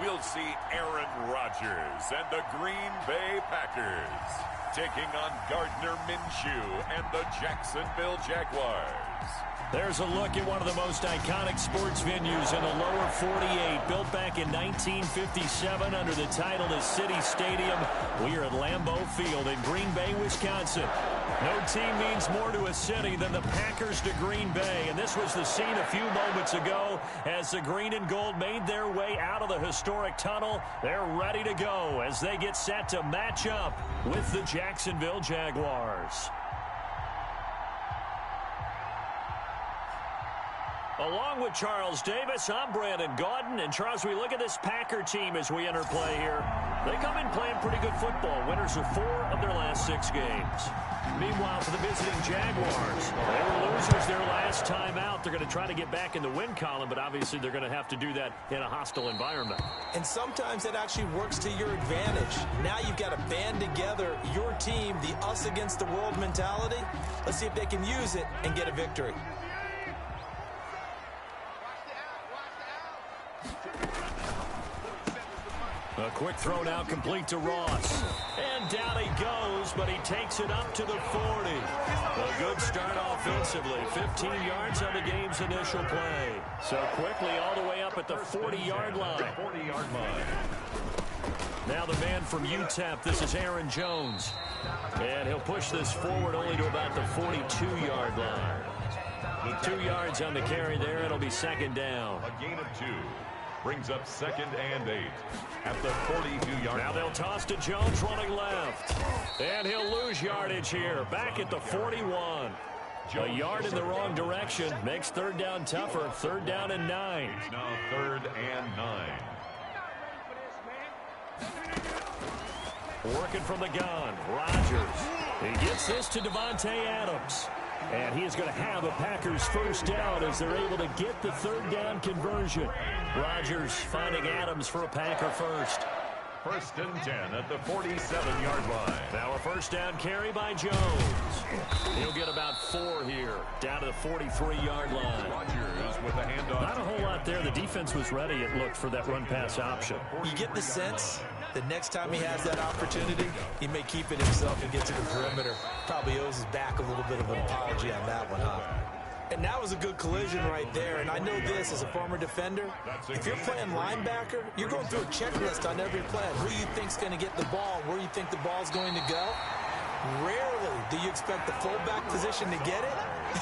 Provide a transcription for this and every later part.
we'll see Aaron Rodgers and the Green Bay Packers taking on Gardner Minshew and the Jacksonville Jaguars. There's a look at one of the most iconic sports venues in the lower 48, built back in 1957 under the title of City Stadium. We are at Lambeau Field in Green Bay, Wisconsin. No team means more to a city than the Packers to Green Bay, and this was the scene a few moments ago as the green and gold made their way out of the historic tunnel. They're ready to go as they get set to match up with the Jacksonville Jaguars. Along with Charles Davis, I'm Brandon Gaudin. And Charles, we look at this Packer team as we enter play here. They come in playing pretty good football. Winners of 4 of their last 6 games. Meanwhile, for the visiting Jaguars, they were losers their last time out. They're going to try to get back in the win column, but obviously they're going to have to do that in a hostile environment. And sometimes it actually works to your advantage. Now you've got to band together your team, the us against the world mentality. Let's see if they can use it and get a victory. A quick throw now complete to Ross. And down he goes, but he takes it up to the 40. A good start offensively. 15 yards on the game's initial play. So quickly all the way up at the 40-yard line. Now the man from UTEP, this is Aaron Jones. And he'll push this forward only to about the 42-yard line. 2 yards on the carry there. It'll be second down. A gain of 2. Brings up 2nd and 8 at the 42-yard line. Now they'll toss to Jones running left. And he'll lose yardage here. Back at the 41. A yard in the wrong direction. Makes third down tougher. 3rd down and 9. It's now 3rd and 9. Working from the gun. Rodgers. He gets this to Devontae Adams. And he is going to have a Packers first down as they're able to get the 3rd down conversion. Rodgers finding Adams for a Packer first. 1st and 10 at the 47-yard line. Now a first down carry by Jones. He'll get about 4 here, down to the 43-yard line. Rodgers with the handoff. Not a whole lot there. The defense was ready, it looked, for that run-pass option. You get the sense the next time he has that opportunity, he may keep it himself and get to the perimeter. Probably owes his back a little bit of an apology on that one, huh? And that was a good collision right there. And I know this as a former defender. If you're playing linebacker, you're going through a checklist on every play. Who you think's going to get the ball, where you think the ball's going to go. Rarely do you expect the fullback position to get it.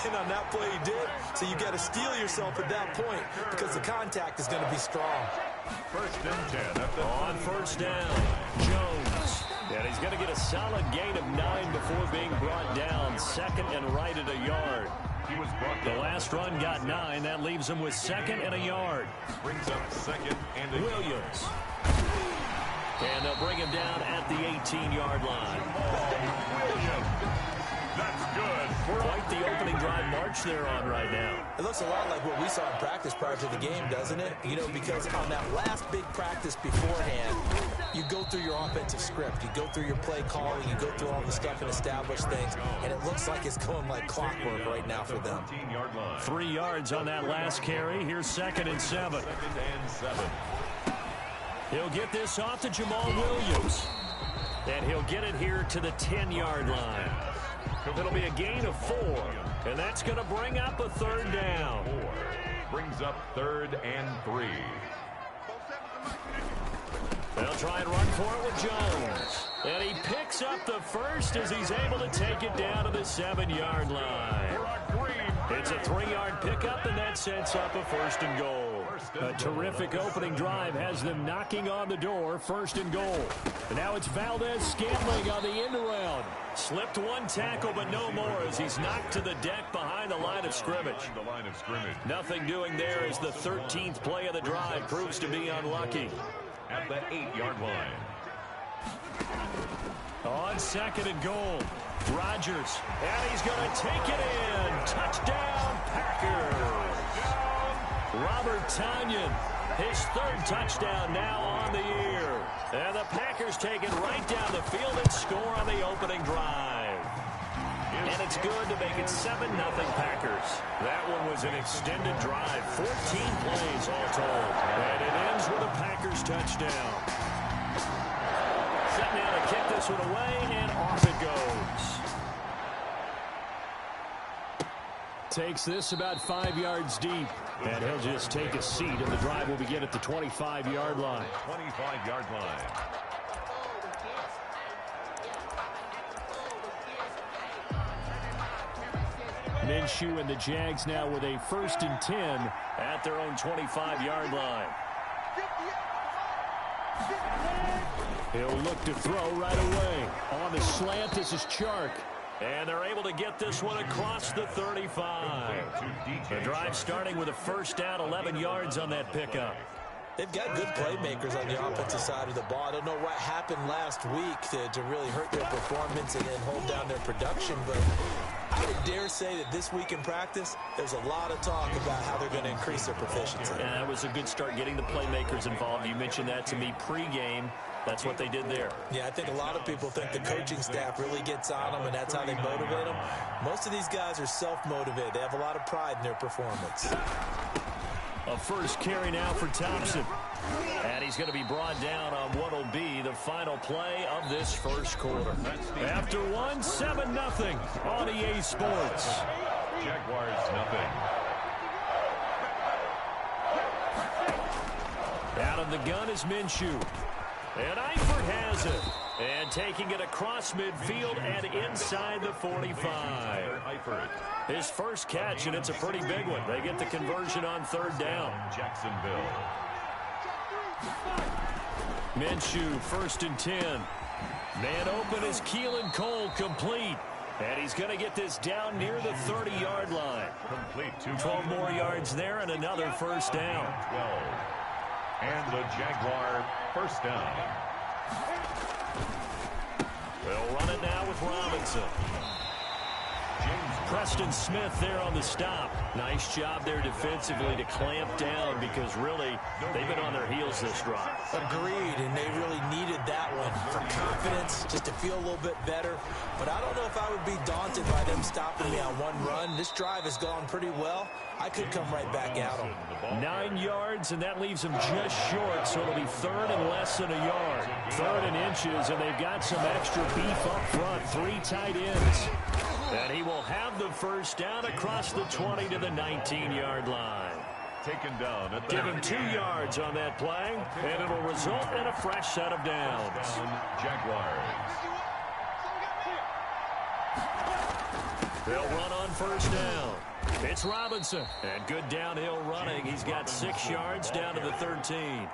And on that play he did. So you got to steel yourself at that point because the contact is going to be strong. 1st and 10 at the on first down. Jones. And he's going to get a solid gain of 9 before being brought down. 2nd and right at a yard. He was brought down. The last run got 9. That leaves him with 2nd and a yard. Brings up 2nd and a Williams. And they'll bring him down at the 18-yard line. Williams. That's good. Quite the opening drive march they're on right now. It looks a lot like what we saw in practice prior to the game, doesn't it? You know, because on that last big practice beforehand, you go through your offensive script. You go through your play calling. You go through all the stuff and establish things. And it looks like it's going like clockwork right now for them. 3 yards on that last carry. Here's 2nd and 7. 2nd and 7. He'll get this off to Jamal Williams. And he'll get it here to the 10-yard line. It'll be a gain of 4. And that's going to bring up a 3rd down. 4. Brings up 3rd and 3. They'll try and run for it with Jones. And he picks up the first as he's able to take it down to the 7-yard line. It's a 3-yard pickup, and that sets up a 1st and goal. A terrific opening drive has them knocking on the door. 1st and goal. And now it's Valdez-Scantling on the end around. Slipped one tackle, but no more as he's knocked to the deck behind the line of scrimmage. Nothing doing there as the 13th play of the drive proves to be unlucky. At the 8-yard line. On 2nd and goal. Rodgers. And he's going to take it in. Touchdown, Packers. Robert Tonyan, his 3rd touchdown now on the year. And the Packers take it right down the field and score on the opening drive. And it's good to make it 7-0 Packers. That one was an extended drive, 14 plays all told. And it ends with the Packers touchdown. Set now to kick this one away, and off it goes. Takes this about 5 yards deep, and he'll just take a seat, and the drive will begin at the 25-yard line. 25-yard line. Minshew and the Jags now with a 1st and 10 at their own 25-yard line. He'll look to throw right away. On the slant, this is Chark. And they're able to get this one across the 35. The drive starting with a 1st down, 11 yards on that pickup. They've got good playmakers on the offensive side of the ball. I don't know what happened last week to really hurt their performance and then hold down their production, but I would dare say that this week in practice, there's a lot of talk about how they're going to increase their proficiency. And that was a good start getting the playmakers involved. You mentioned that to me pregame. That's what they did there. Yeah, I think a lot of people think the coaching staff really gets on them, and that's how they motivate them. Most of these guys are self-motivated. They have a lot of pride in their performance. A first carry now for Thompson. And he's going to be brought down on what will be the final play of this first quarter. After 7-0 on EA Sports. Jaguars nothing. Out of the gun is Minshew. And Eifert has it. And taking it across midfield and inside the 45. His first catch, and it's a pretty big one. They get the conversion on 3rd down. Jacksonville. Minshew, 1st and 10. Man open is Keelan Cole, complete. And he's going to get this down near the 30-yard line. Complete. 12 more yards there and another 1st down. 12. And the Jaguar 1st down. They'll run it now with Robinson. Preston Smith there on the stop. Nice job there defensively to clamp down because really they've been on their heels this drive. Agreed, and they really needed that one for confidence, just to feel a little bit better. But I don't know if I would be daunted by them stopping me on one run. This drive has gone pretty well. I could come right back at them. 9 yards, and that leaves them just short, so it'll be 3rd and less than a yard. 3rd and inches, and they've got some extra beef up front. 3 tight ends. And he will have the 1st down across the 20 to the 19-yard line. Taken down at the Give him 2 yards on that play, and it'll result in a fresh set of downs. Jaguars. They'll run on 1st down. It's Robinson. And good downhill running. He's got 6 yards down to the 13.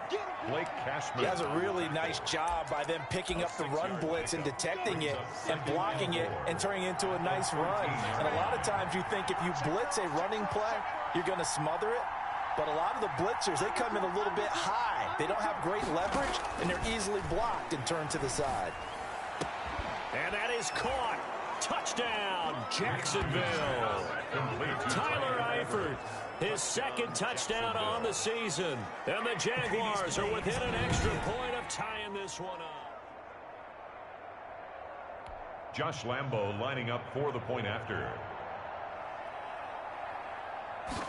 Blake Cashman. He has a really nice job by them picking up the run blitz and detecting it and blocking it and turning it into a nice run. And a lot of times you think if you blitz a running play, you're going to smother it. But a lot of the blitzers, they come in a little bit high. They don't have great leverage, and they're easily blocked and turned to the side. And that is caught. Touchdown, Jacksonville. Tyler Eifert, his 2nd touchdown on the season. And the Jaguars are within an extra point of tying this one up. Josh Lambo lining up for the point after.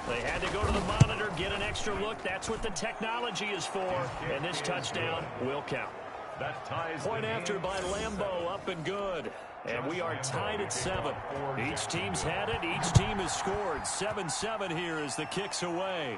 They had to go to the monitor, get an extra look. That's what the technology is for. And this touchdown will count. That ties point after by Lambo, up and good. And we are tied at 7. Each team's had it. Each team has scored. 7-7 here as the kick's away.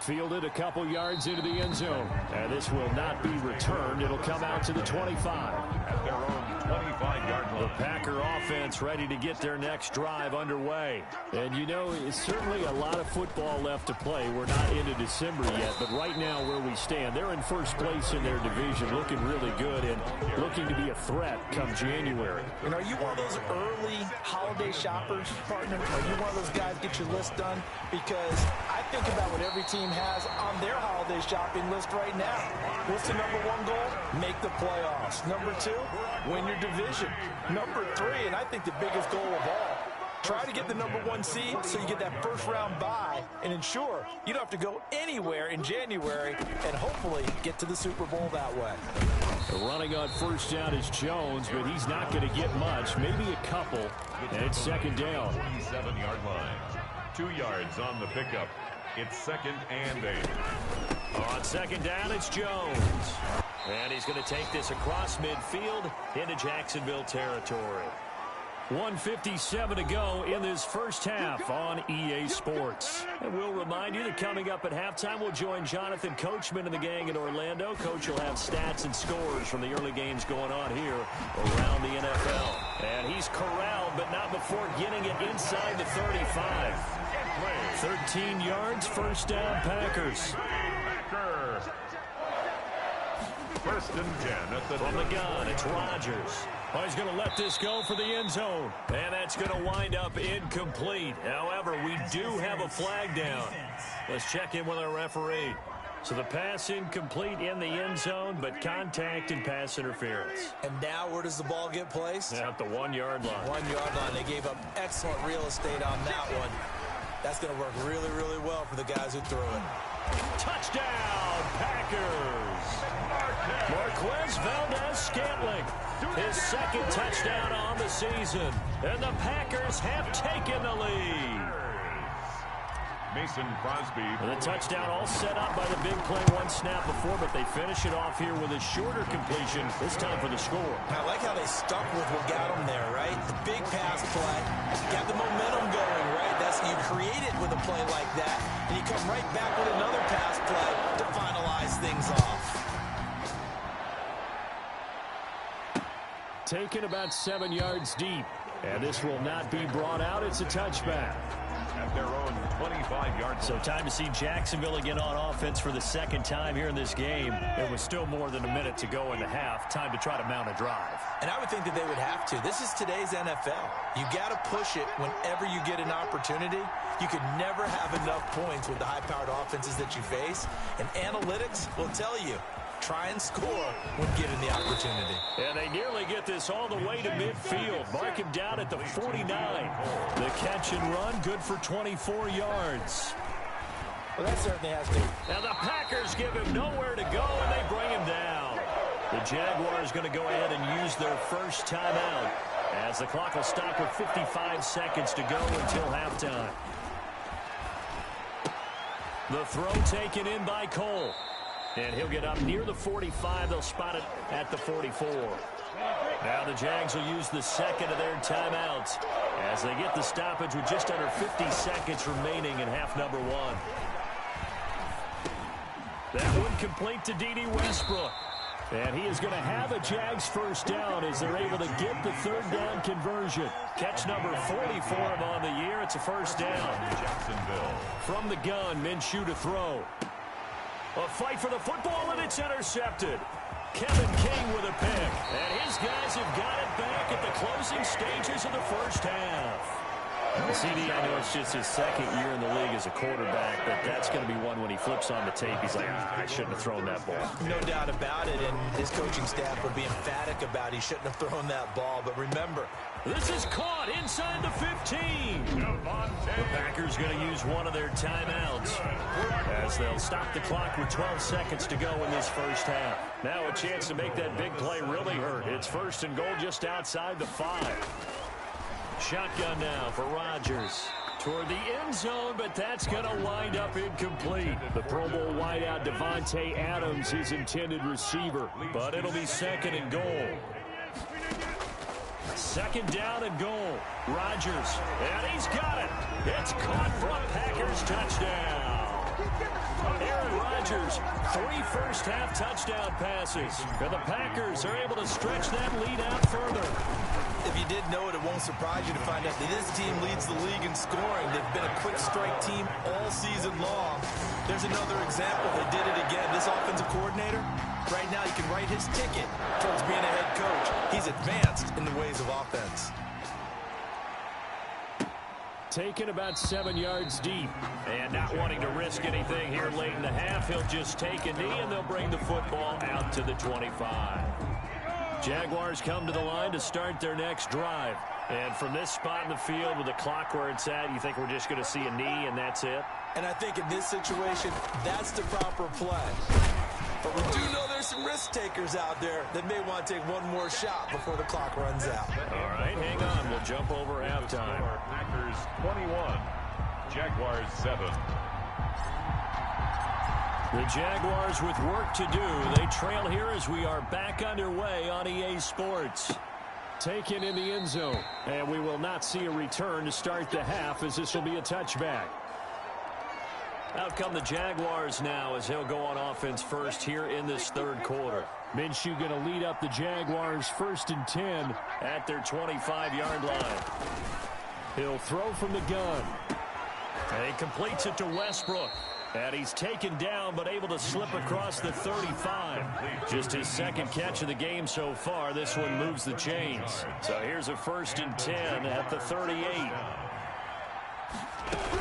Fielded a couple yards into the end zone. And this will not be returned. It'll come out to the 25. At their own 25-yard line. The Packer offense ready to get their next drive underway. And you know, it's certainly a lot of football left to play. We're not into December yet, but right now where we stand, they're in 1st place in their division, looking really good and looking to be a threat come January. And are you one of those early holiday shoppers, partner? Are you one of those guys get your list done? Because I think about what every team has on their holiday shopping list right now. What's the number 1 goal? Make the playoffs. Number 2, win your division. Number 3, and I think the biggest goal of all, try to get the number 1 seed so you get that 1st round bye and ensure you don't have to go anywhere in January and hopefully get to the Super Bowl that way. Running on 1st down is Jones, but he's not going to get much, maybe a couple, and it's 2nd down. 27-yard line. 2 yards on the pickup. It's 2nd and 8. On second down, it's Jones. And he's going to take this across midfield into Jacksonville territory. 1:57 to go in this first half on EA Sports. And we'll remind you that coming up at halftime, we'll join Jonathan Coachman and the gang in Orlando. Coach will have stats and scores from the early games going on here around the NFL. And he's corralled, but not before getting it inside the 35. 13 yards, first down, Packers. First and 10 at the From the gun, it's Rodgers. Oh, he's going to let this go for the end zone. And that's going to wind up incomplete. However, we do have a flag down. Let's check in with our referee. So the pass incomplete in the end zone, but contact and pass interference. And now where does the ball get placed? At the 1 yard line. 1 yard line. They gave up excellent real estate on that one. That's going to work really, really well for the guys who threw it. Touchdown, Packers. Marquez Valdez-Scantling, his second touchdown on the season. And the Packers have taken the lead. Mason Crosby. And the touchdown all set up by the big play one snap before, but they finish it off here with a shorter completion, this time for the score. I like how they stuck with what got them there, right? The big pass play, got the momentum going, right? That's you create it with a play like that, and you come right back with another pass play to finalize things off. Taken about 7 yards deep, and this will not be brought out. It's a touchback. At their own 25-yard. So time to see Jacksonville again on offense for the second time here in this game. It was still more than a minute to go in the half. Time to try to mount a drive. And I would think that they would have to. This is today's NFL. You got to push it whenever you get an opportunity. You could never have enough points with the high-powered offenses that you face. And analytics will tell you, try and score when given the opportunity. And they nearly get this all the way to midfield. Mark him down at the 49. The catch and run, good for 24 yards. Well, that certainly has to. Now the Packers give him nowhere to go, and they bring him down. The Jaguars going to go ahead and use their first timeout as the clock will stop with 55 seconds to go until halftime. The throw taken in by Cole. And he'll get up near the 45. They'll spot it at the 44. Now the Jags will use the second of their timeouts as they get the stoppage with just under 50 seconds remaining in half number one. That one complete to D.D. Westbrook. And he is going to have a Jags first down as they're able to get the third down conversion. Catch number 40 for him on the year. It's a first down. Jacksonville. From the gun, Minshew to throw. A fight for the football, and it's intercepted. Kevin King with a pick. And his guys have got it back at the closing stages of the first half. CD, I know it's just his second year in the league as a quarterback, but that's going to be one when he flips on the tape. He's like, I shouldn't have thrown that ball. No doubt about it, and his coaching staff will be emphatic about he shouldn't have thrown that ball. But remember, this is caught inside the 15. The Packers going to use one of their timeouts as they'll stop the clock with 12 seconds to go in this first half. Now a chance to make that big play really hurt. It's first and goal just outside the 5. Shotgun now for Rodgers. Toward the end zone, but that's going to wind up incomplete. The Pro Bowl wideout Devontae Adams, his intended receiver, but it'll be second and goal. Second down and goal. Rodgers, and he's got it. It's caught for a Packers touchdown. Aaron Rodgers, 3 first-half touchdown passes. And the Packers are able to stretch that lead out further. If you didn't know it, it won't surprise you to find out that this team leads the league in scoring. They've been a quick strike team all season long. There's another example. They did it again. This offensive coordinator, right now he can write his ticket towards being a head coach. He's advanced in the ways of offense. Taken about 7 yards deep. And not wanting to risk anything here late in the half, he'll just take a knee, and they'll bring the football out to the 25. Jaguars come to the line to start their next drive. And from this spot in the field with the clock where it's at, you think we're just going to see a knee and that's it? And I think in this situation, that's the proper play. But we do know there's some risk takers out there that may want to take one more shot before the clock runs out. All right, hang on. We'll jump over halftime. Packers 21, Jaguars 7. The Jaguars with work to do. They trail here as we are back underway on EA Sports. Taken in the end zone. And we will not see a return to start the half as this will be a touchback. Out come the Jaguars now as he'll go on offense first here in this third quarter. Minshew going to lead up the Jaguars 1st and 10 at their 25-yard line. He'll throw from the gun. And he completes it to Westbrook. And he's taken down but able to slip across the 35. Just his second catch of the game so far. This one moves the chains. So here's a 1st and 10 at the 38.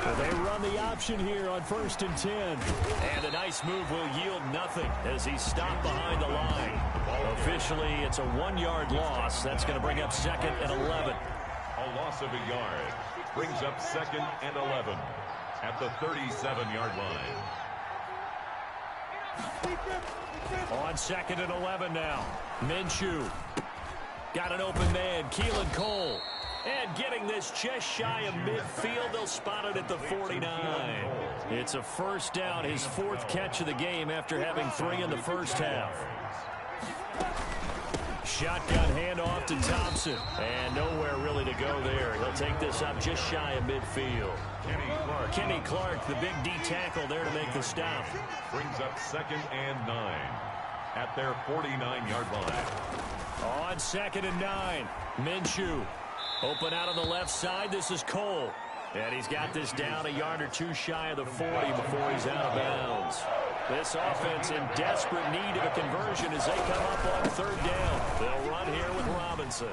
Well, they run the option here on 1st and 10. And a nice move will yield nothing as he's stopped behind the line. Officially, it's a 1-yard loss. That's going to bring up 2nd and 11. A loss of a yard brings up 2nd and 11 at the 37-yard line. On 2nd and 11 now. Minshew. Got an open man. Keelan Cole. And getting this just shy of midfield. They'll spot it at the 49. It's a 1st down. His 4th catch of the game after having 3 in the first half. Shotgun handoff to Thompson. And nowhere really to go there. He'll take this up just shy of midfield. Kenny Clark, the big D tackle there to make the stop. Brings up 2nd and 9 at their 49-yard line. On 2nd and 9, Minshew. Open out on the left side. This is Cole. And he's got this down a yard or 2 shy of the 40 before he's out of bounds. This offense in desperate need of a conversion as they come up on 3rd down. They'll run here with Robinson.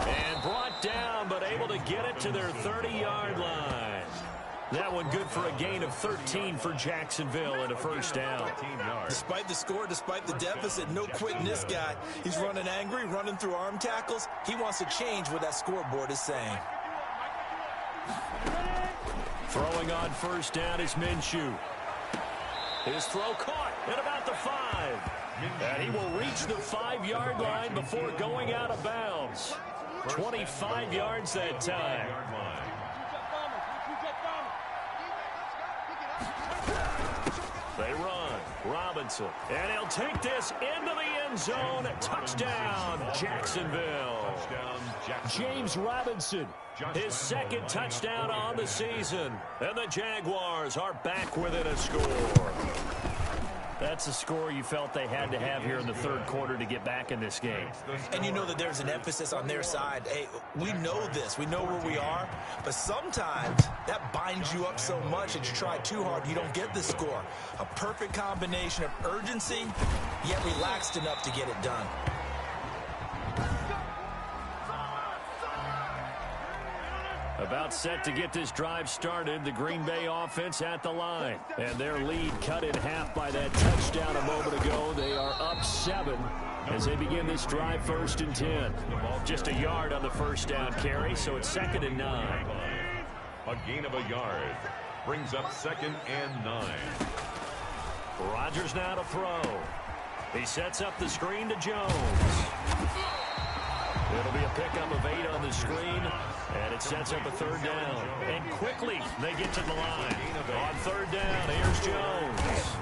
And brought down, but able to get it to their 30-yard line. That one good for a gain of 13 for Jacksonville and a 1st down. Despite the score, despite the deficit, no quitting this guy. He's running angry, running through arm tackles. He wants to change what that scoreboard is saying. Throwing on 1st down is Minshew. His throw caught at about the 5. And he will reach the 5-yard line before going out of bounds. 25 yards that time. They run. Robinson. And he'll take this into the end zone. Touchdown, Jacksonville. James Robinson, his 2nd touchdown on the season. And the Jaguars are back within a score. That's a score you felt they had to have here in the 3rd quarter to get back in this game. And you know that there's an emphasis on their side. Hey, we know this. We know where we are. But sometimes that binds you up so much that you try too hard, you don't get the score. A perfect combination of urgency, yet relaxed enough to get it done. About set to get this drive started. The Green Bay offense at the line. And their lead cut in half by that touchdown a moment ago. They are up 7 as they begin this drive 1st and 10. Just a yard on the 1st down carry, so it's 2nd and 9. A gain of a yard brings up 2nd and 9. Rodgers now to throw. He sets up the screen to Jones. It'll be a pickup of 8 on the screen, and it sets up a 3rd down. And quickly, they get to the line. On 3rd down, here's Jones.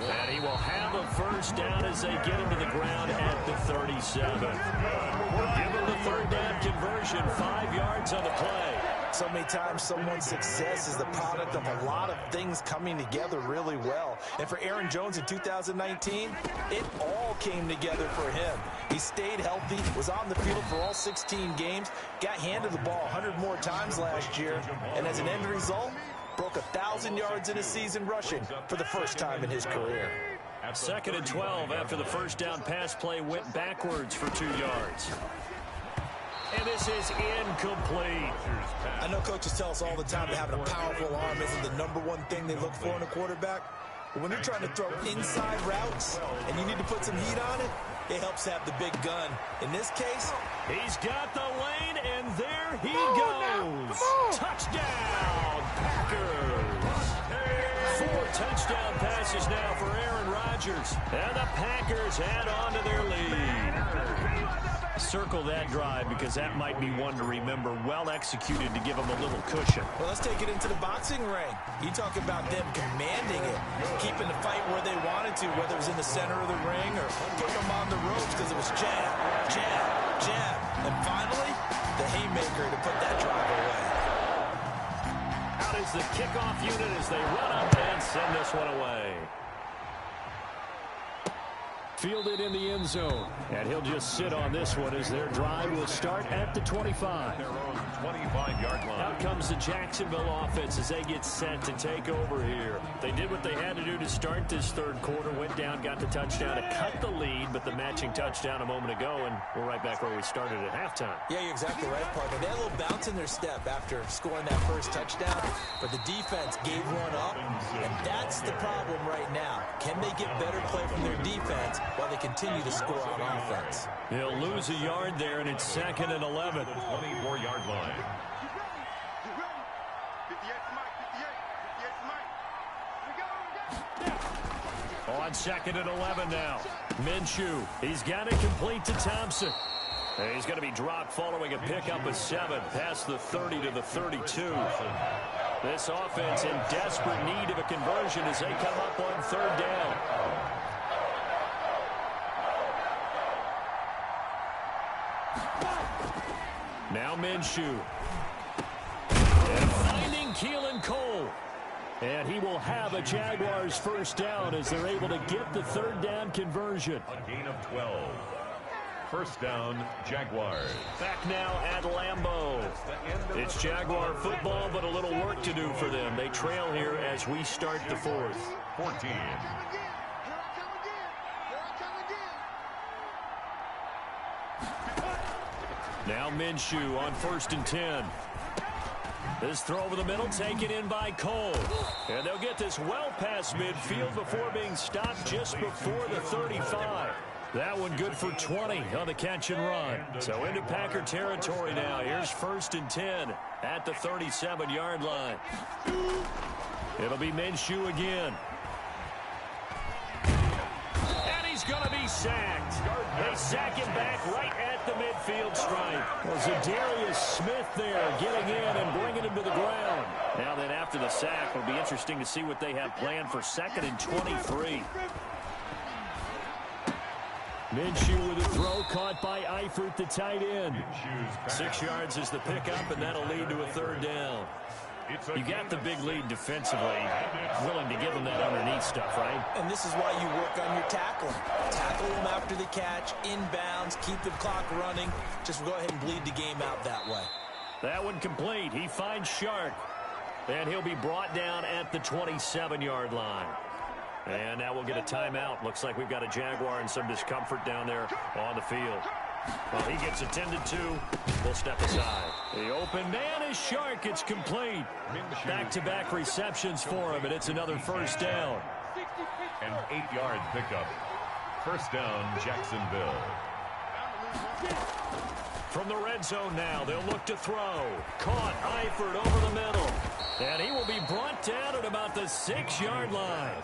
And he will have a 1st down as they get him to the ground at the 37. Give him the 3rd down conversion, 5 yards on the play. So many times someone's success is the product of a lot of things coming together really well. And for Aaron Jones in 2019, it all came together for him. He stayed healthy, was on the field for all 16 games, got handed the ball 100 more times last year, and as an end result, broke 1,000 yards in a season rushing for the 1st time in his career. 2nd and 12 after the 1st down pass play went backwards for 2 yards. And this is incomplete. I know coaches tell us all the time that having a powerful arm isn't the #1 thing they look for in a quarterback. But when you're trying to throw inside routes and you need to put some heat on it, it helps have the big gun. In this case, he's got the lane, and there he goes. Touchdown, Packers. 4 touchdown passes This is now for Aaron Rodgers. And the Packers add on to their lead. Circle that drive because that might be one to remember. Well executed to give them a little cushion. Well, let's take it into the boxing ring. You talk about them commanding it, keeping the fight where they wanted to, whether it was in the center of the ring or putting them on the ropes because it was jab, jab, jab. And finally, the haymaker to put that drive away. Out is the kickoff unit as they run up and send this one away. Fielded in the end zone. And he'll just sit on this one as their drive will start at the 25. Their own 25-yard line. Out comes the Jacksonville offense as they get set to take over here. They did what they had to do to start this third quarter. Went down, got the touchdown to cut the lead, but the matching touchdown a moment ago, and we're right back where we started at halftime. Yeah, you're exactly right, partner. They had a little bounce in their step after scoring that first touchdown, but the defense gave one up, and that's the problem right now. Can they get better play from their defense while they continue to score on offense? He'll lose a yard there, and it's 2nd and 11. 24-yard line. On 2nd and 11 now. Minshew, he's got it complete to Thompson. And he's going to be dropped following a pickup of 7 past the 30 to the 32. This offense in desperate need of a conversion as they come up on 3rd down. Now Minshew. And finding Keelan Cole. And he will have a Jaguars first down as they're able to get the 3rd down conversion. A gain of 12. First down, Jaguars. Back now at Lambeau. It's Jaguar football, but a little work to do for them. They trail here as we start the 4th. 14. Now Minshew on 1st and 10. This throw over the middle taken in by Cole. And they'll get this well past midfield before being stopped just before the 35. That one good for 20 on the catch and run. So into Packer territory now. Here's 1st and 10 at the 37-yard line. It'll be Minshew again. And he's going to be sacked. They sack him back right at the midfield stripe. Well, Zadarius Smith there getting in and bringing him to the ground. Now then after the sack, it'll be interesting to see what they have planned for 2nd and 23. Minshew with a throw caught by Eifert, the tight end. 6 yards is the pickup, and that'll lead to a 3rd down. You got the big lead defensively, willing to give them that underneath stuff, right? And this is why you work on your tackling. Tackle them after the catch, inbounds, keep the clock running. Just go ahead and bleed the game out that way. That one complete. He finds Shark, and he'll be brought down at the 27-yard line. And now we'll get a timeout. Looks like we've got a Jaguar in some discomfort down there on the field. Well, he gets attended to. We'll step aside. The open man is Shark. It's complete. Back-to-back receptions for him, and it's another 1st down. An 8-yard pickup. First down, Jacksonville. From the red zone now, they'll look to throw. Caught Eifert over the middle. And he will be brought down at about the 6-yard line.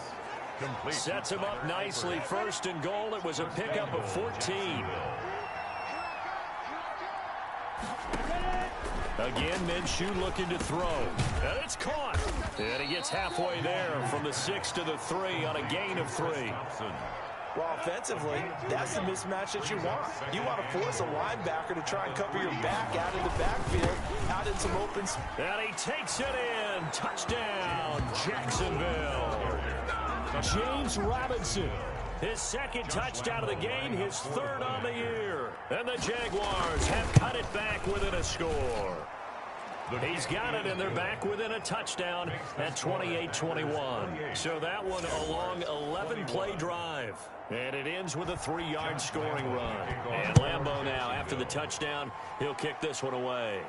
Complete. Sets him up nicely. 1st and goal. It was a pickup of 14. Again, Minshew looking to throw. And it's caught. And he gets halfway there from the 6 to the 3 on a gain of 3. Well, offensively, that's the mismatch that you want. You want to force a linebacker to try and cover your back out in the backfield, out in some open space. And he takes it in. Touchdown, Jacksonville. James Robinson. His 2nd touchdown of the game, his 3rd on the year. And the Jaguars have cut it back within a score. He's got it, and they're back within a touchdown at 28-21. So that one a long 11-play drive. And it ends with a 3-yard scoring run. And Lambeau now, after the touchdown, he'll kick this one away.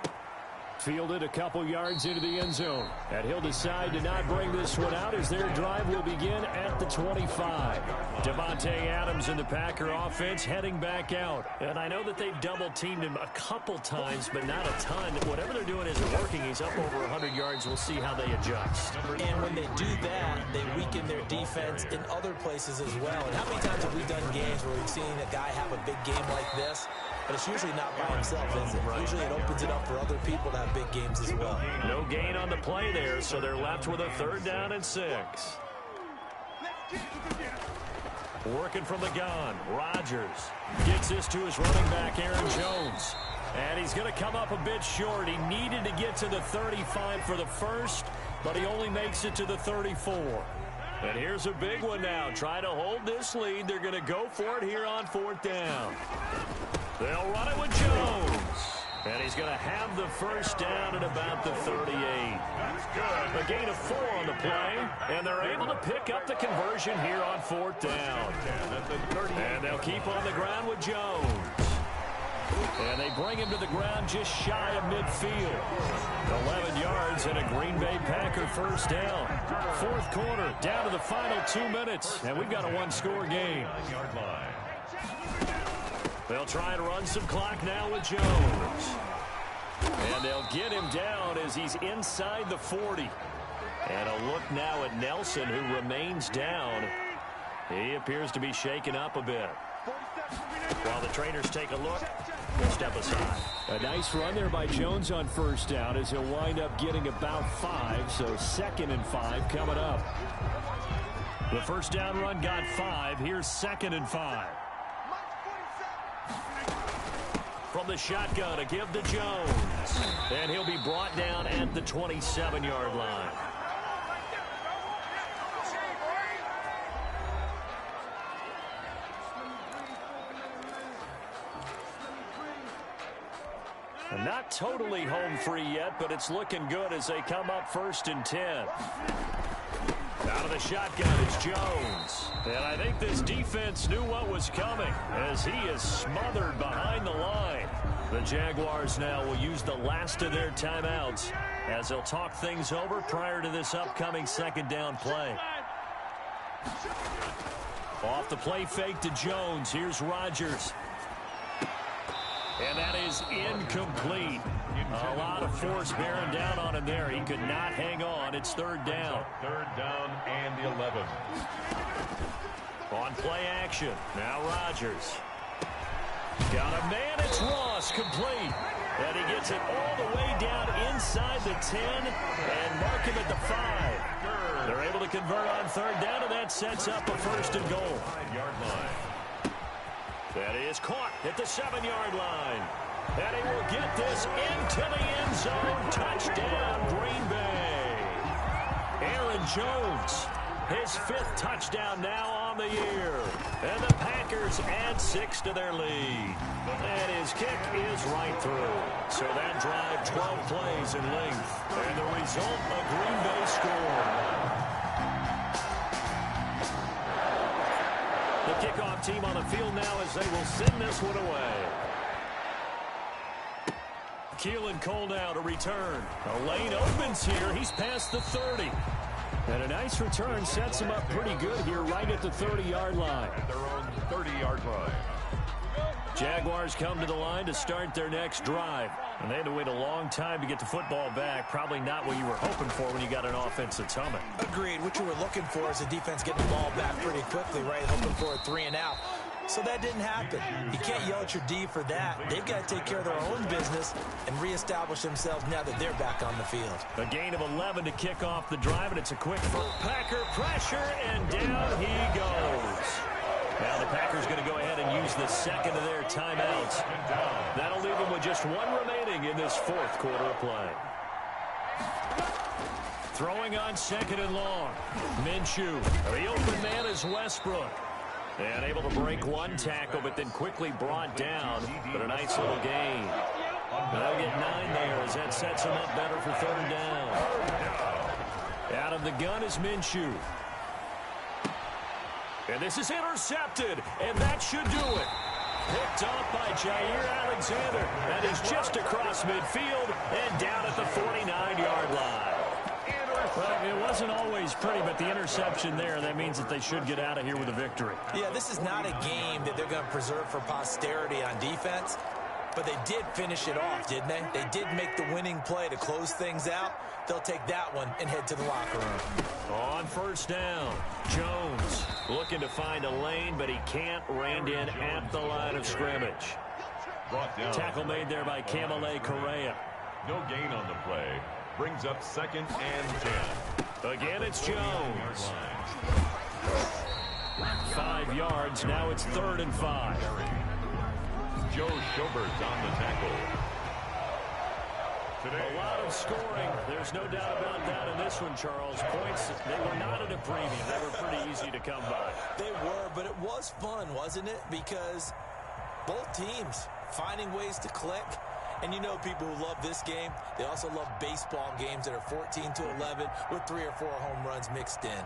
Fielded a couple yards into the end zone. And he'll decide to not bring this one out as their drive will begin at the 25. Devontae Adams and the Packer offense heading back out. And I know that they've double-teamed him a couple times, but not a ton. Whatever they're doing isn't working. He's up over 100 yards. We'll see how they adjust. And when they do that, they weaken their defense in other places as well. And how many times have we done games where we've seen a guy have a big game like this? But it's usually not by himself, is it? Usually it opens it up for other people to have big games as well. No gain on the play there, so they're left with a 3rd down and 6. Working from the gun, Rodgers gets this to his running back, Aaron Jones. And he's going to come up a bit short. He needed to get to the 35 for the first, but he only makes it to the 34. And here's a big one now. Trying to hold this lead. They're going to go for it here on 4th down. They'll run it with Jones. And he's going to have the first down at about the 38. A gain of 4 on the play. And they're able to pick up the conversion here on 4th down. And they'll keep on the ground with Jones. And they bring him to the ground just shy of midfield. 11 yards and a Green Bay Packer first down. 4th quarter, down to the final 2 minutes. And we've got a 1-score game. They'll try and run some clock now with Jones. And they'll get him down as he's inside the 40. And a look now at Nelson, who remains down. He appears to be shaken up a bit. While the trainers take a look, we'll step aside. A nice run there by Jones on first down as he'll wind up getting about 5. So 2nd and 5 coming up. The first down run got 5. Here's 2nd and 5. From the shotgun, a give to Jones. And he'll be brought down at the 27-yard line. Not totally home free yet, but it's looking good as they come up 1st and 10. Out of the shotgun, it's Jones. And I think this defense knew what was coming as he is smothered behind the line. The Jaguars now will use the last of their timeouts as they'll talk things over prior to this upcoming 2nd down play. Off the play fake to Jones. Here's Rodgers. And that is incomplete. A lot of force bearing down on him there. He could not hang on. It's 3rd down. 3rd down and 11. On play action. Now Rodgers. Got a man. It's Ross. Complete. And he gets it all the way down inside the 10 and mark him at the 5. They're able to convert on 3rd down, and that sets up a 1st and goal. 5-yard line. That is caught at the 7-yard line. And he will get this into the end zone. Touchdown, Green Bay. Aaron Jones, his 5th touchdown now on the year. And the Packers add 6 to their lead. And his kick is right through. So that drive, 12 plays in length. And the result, a Green Bay score. The kickoff team on the field now as they will send this one away. Keelan Cole now to return. A lane opens here. He's past the 30. And a nice return sets him up pretty good here right at the 30-yard line. At their own 30-yard line. Jaguars come to the line to start their next drive. And they had to wait a long time to get the football back. Probably not what you were hoping for when you got an offense that's humming. Agreed. What you were looking for is the defense getting the ball back pretty quickly, right? Hoping for a 3-and-out. So that didn't happen. You can't yell at your D for that. They've got to take care of their own business and reestablish themselves now that they're back on the field. A gain of 11 to kick off the drive, and it's a quick Packer pressure, and down he goes. Now the Packers going to go ahead and use the 2nd of their timeouts. That'll leave them with just 1 remaining in this 4th quarter of play. Throwing on 2nd and long. Minshew. The open man is Westbrook. And able to break 1 tackle, but then quickly brought down. But a nice little gain. They'll get 9 there as that sets him up better for 3rd down. Out of the gun is Minshew. And this is intercepted, and that should do it. Picked off by Jair Alexander. And he's just across midfield and down at the 49-yard line. Well, it wasn't always pretty, but the interception there, that means that they should get out of here with a victory. Yeah, this is not a game that they're going to preserve for posterity on defense, but they did finish it off, didn't they? They did make the winning play to close things out. They'll take that one and head to the locker room. On first down, Jones looking to find a lane, but he can't. Reined in at the line of scrimmage. Brought down. Tackle made there by Kamale Correa. No gain on the play. Brings up 2nd and 10. Again, it's Jones. 5 yards. Now it's 3rd and 5. Joe Schobert's on the tackle. A lot of scoring. There's no doubt about that in this one, Charles. Points, they were not at a premium. They were pretty easy to come by. They were, but it was fun, wasn't it? Because both teams finding ways to click. And you know people who love this game, they also love baseball games that are 14-11 with 3 or 4 home runs mixed in.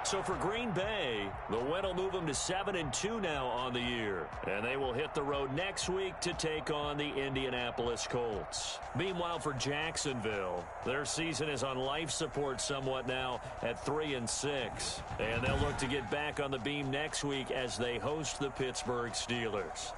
So for Green Bay, the win will move them to 7-2 now on the year. And they will hit the road next week to take on the Indianapolis Colts. Meanwhile, for Jacksonville, their season is on life support somewhat now at 3-6. And they'll look to get back on the beam next week as they host the Pittsburgh Steelers.